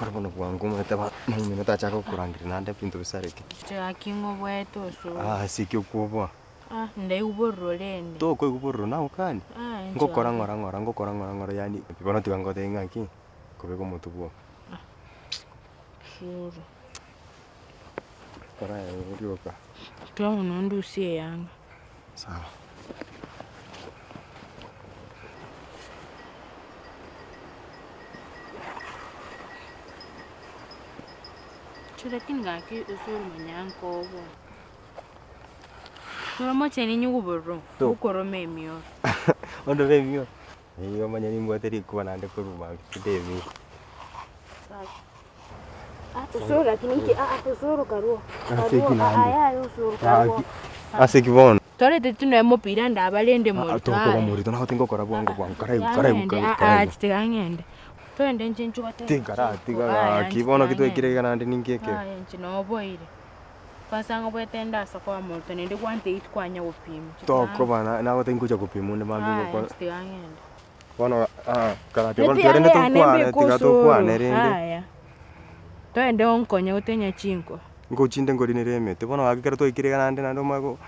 Korabona bwangu mutaba minuta chako kurangira nande pinto bisareke. Chakingo bweto so. Sikyo kubo. Ndai uborolende. To ko kuboro na ukani. Ngokora ngora yani. Bibona tukangote ngaki. Kobeko mutubo. Shuru. Kora urioka. Twa unondusie yanga. Sawa. Lakini ngaki usuru manyanko bo. Turamoche ni nyuguboro. Ukorome emio. Ondo bemio. Iyo manyani mwateri kuba nande kuruma kidemi. Usuru lakini usuru karuo. Aya usuru karuo. Asekibona. Tore tetune mopira ndabalende mo. Atoko muri tona hotingo kora bwangu karai. Ngende. Twende nchenchu bate. Tingara kibono kitwekire nande ningeke. Nchino boire. Pasanga bwetenda sakwa moto nende kwante itkwanya upima. Toko bana nawe tenguja kupima nde mambi kwa. Ngende. Bono karate bono tiarende tukwane rende. Aya. Twende onkonya utenya chinko. Ngochinde ngorine remete bono akikara twekire nande nando mago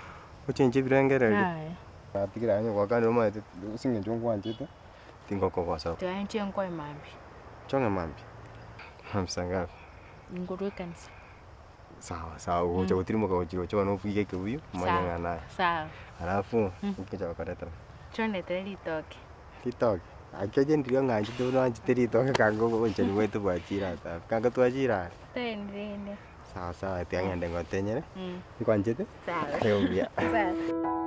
ochenje birengere. Aya. Atikira anyo wakane roma singe njongwa njete. Tingo kwa sawa. Twanche nkoi mambi. Chonga mambi. Hamsanga. Ngurwe kanisa. Sawa uja utirimo kwa ujiwa chwa no fike ke uyu manya naye. Sawa. Alafu ukija wakareta. Chonde teli toke. Litoke. Akeje ndiyo nganje to no anjite litoke kango onje ni wetu bwachira ta. Kango twachira. Tende. Sawa tiangende ngotenyere. Nkwanje te? Sawa. Eyo bia. Sawa.